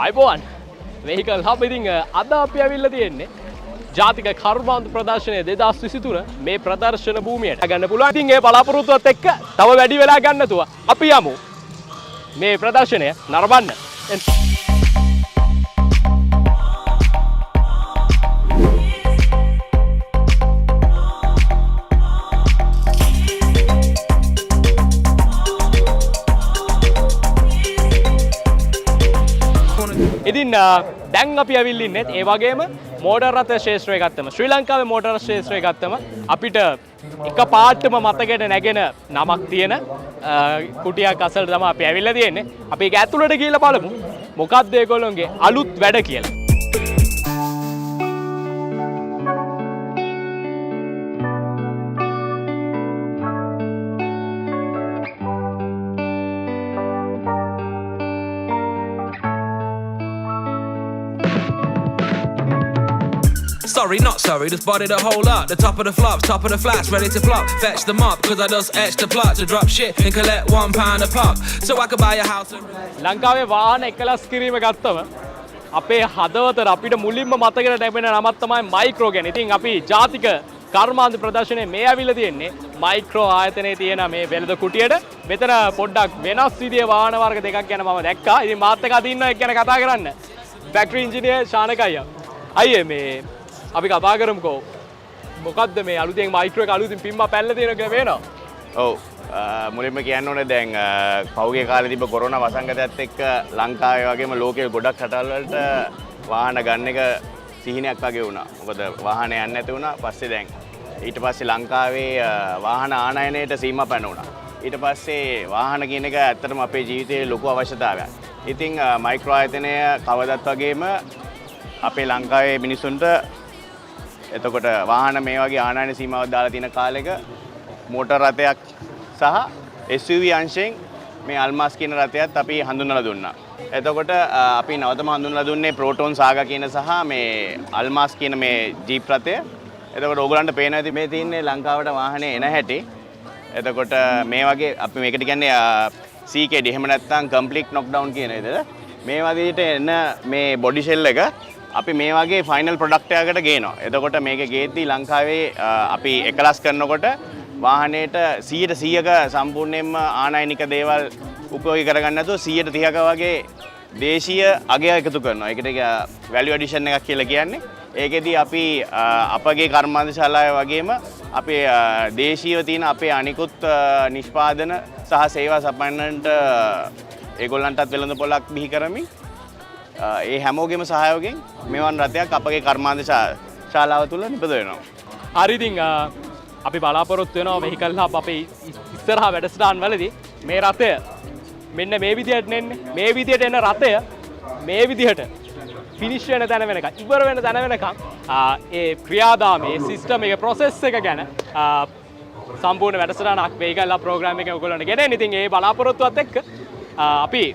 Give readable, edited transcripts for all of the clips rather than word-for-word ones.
අයිබෝන් vehicle hub ඉතින් අද අපි ඇවිල්ලා තියෙන්නේ ජාතික කර්මාන්ත ප්‍රදර්ශනය 2023 මේ ප්‍රදර්ශන භූමියට ගන්න පුළුවන්. ඉතින් ඒ බලාපොරොත්තුවත් එක්ක තව වැඩි වෙලා ගන්න නැතුව අපි යමු මේ ප්‍රදර්ශනය නරඹන්න. ඉතින් දැන් අපි ඇවිල්ලා ඉන්නේ ඒ වගේම මෝටර් රථ ශාස්ත්‍රය ගත්තම ශ්‍රී ලංකාවේ මෝටර් ශාස්ත්‍රය ගත්තම අපිට එක පාටම මතකයට නැගෙන නමක් තියෙන කුටියක් අසල තමයි අපි ඇවිල්ලා තියෙන්නේ. අපි ඒක ඇතුළට ගිහිල්ලා බලමු මොකක්ද ඒගොල්ලෝගේ අලුත් වැඩ කියලා. Sorry, not sorry, just body the whole lot. The top of the flops, top of the flats, ready to flop. Fetch them up, cause I just etched the plot to drop shit and collect £1 a pop. So I could buy a house and... ලංකාවේ වාහන එකලස් කිරීම ගත්තම අපේ හදවතට අපිට මුලින්ම මතකයට ලැබෙන නමක් තමයි මයික්‍රෝ ගැන. ඉතින් අපි ජාතික කර්මාන්ත ප්‍රදර්ශනයේ මේ ඇවිල්ලා තියෙන්නේ මයික්‍රෝ ආයතනයේ තියෙන මේ වෙළඳ කුටියට. මෙතන පොඩ්ඩක් වෙනස් විදිහේ වාහන වර්ග දෙකක් ගැන මම දැක්කා. ඉතින් මාත් එක්ක අද ඉන්නවා එක් ගැන කතා කරන්න. ෆැක්ටරි ඉංජිනේර් ශානක අයියා. අයියේ මේ අපි කතා කරමුකෝ මොකද්ද මේ අලුතෙන් මයික්‍රෝ එක අලුතින් පිම්මා පැල්ලලා තියෙනවා කියලා පේනවා. ඔව් මුලින්ම කියන්න ඕනේ දැන් පහුගිය කාලේ තිබ්බ කොරෝනා වසංගතයත් එක්ක ලංකාවේ වගේම ලෝකයේ ගොඩක් රටවල් වලට වාහන ගන්න එක සිහිනයක් වගේ වුණා. මොකද වාහන යන්නේ නැති වුණා. පස්සේ දැන් ඊට පස්සේ ලංකාවේ වාහන ආනයනයට සීමා පැනුණා. ඊට පස්සේ වාහන කියන එක ඇත්තටම අපේ ජීවිතයේ ලොකු අවශ්‍යතාවයක්. ඉතින් මයික්‍රෝ ආයතනය කවදත් වගේම අපේ ලංකාවේ මිනිසුන්ට එතකොට වාහන මේ වගේ ආනයන සීමාවක් දාලා තියෙන කාලෙක මෝටර් රථයක් සහ SUV අංශයෙන් මේ අල්මාස් කියන රථයත් අපි හඳුන්වලා දුන්නා. එතකොට අපි නවතම හඳුන්වලා දුන්නේ ප්‍රෝටෝන් සාගා කියන සහ මේ අල්මාස් කියන මේ ජීප් රථය. එතකොට ඕගොල්ලන්ට පේනවා ඇති මේ තියෙන්නේ ලංකාවට වාහනේ එන හැටි. එතකොට මේ වගේ අපි මේකට කියන්නේ CKD එහෙම නැත්නම් complete knockdown කියන විදිහට මේ වගේට එන මේ බොඩි ෂෙල් එක අපි මේ වගේ ෆයිනල් ප්‍රොඩක්ට් එකකට ගේනවා. එතකොට මේක ගේද්දී ලංකාවේ අපි එකලස් කරනකොට වාහනේට 100%ක සම්පූර්ණයෙන්ම ආනයනික දේවල් උපයෝගී කරගන්න නැතුව 130ක වගේ දේශීය අගය එකතු කරනවා. ඒකට වැලියු ඇඩිෂන් එකක් කියලා කියන්නේ. ඒකෙදී අපි අපගේ කර්මාන්ත ශාලාවේ වගේම අපේ දේශීයව තියෙන අපේ අනිකුත් නිෂ්පාදන සහ සේවා සපයන්නන්ට ඒගොල්ලන්ටත් වෙළඳ පොලක් බිහි කරමින් ඒ හැමෝගෙම සහයෝගයෙන් මෙවන් රථයක් අපගේ කර්මාන්ත ශාලාව තුල නිපද වෙනවා. හරි ඉතින් අපි බලාපොරොත්තු වෙනවා වෙහිකල් හබ් අපේ ඉස්සරහා වැඩසටහන් වලදී මේ රථය මෙන්න මේ විදිහට නෙන්නේ. මේ විදිහට එන රථය මේ විදිහට ෆිනිෂ් වෙන තැන වෙනකන් ඉවර වෙන තැන වෙනකන් ඒ ක්‍රියාදාමයේ සිස්ටම් එකේ ප්‍රොසෙස් එක ගැන සම්පූර්ණ වැඩසටහනක් වෙහිකල් හබ් ප්‍රෝග්‍රෑම් එකේ ඔයගොල්ලන්ට ගෙනෙන්න. ඉතින් ඒ බලාපොරොත්තුවත් එක්ක අපි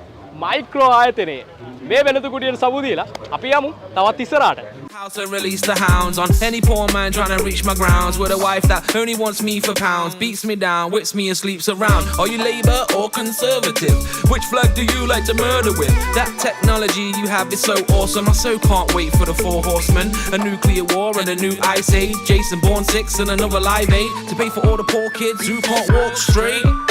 මයික්‍රෝ ආයතනයේ මේ වෙළඳ කුටියට සමු දීලා අපි යමු තවත් ඉස්සරහට. House and release the hounds on any poor man trying to reach my grounds with a wife that only wants me for pounds, beats me down, whips me and sleeps around. Are you Labour or Conservative? Which flag do you like to murder with? That technology you have is so awesome. I so can't wait for the 4 horsemen, a nuclear war and a new ice age. Jason Bourne 6 and another live aid to pay for all the poor kids who can't walk straight.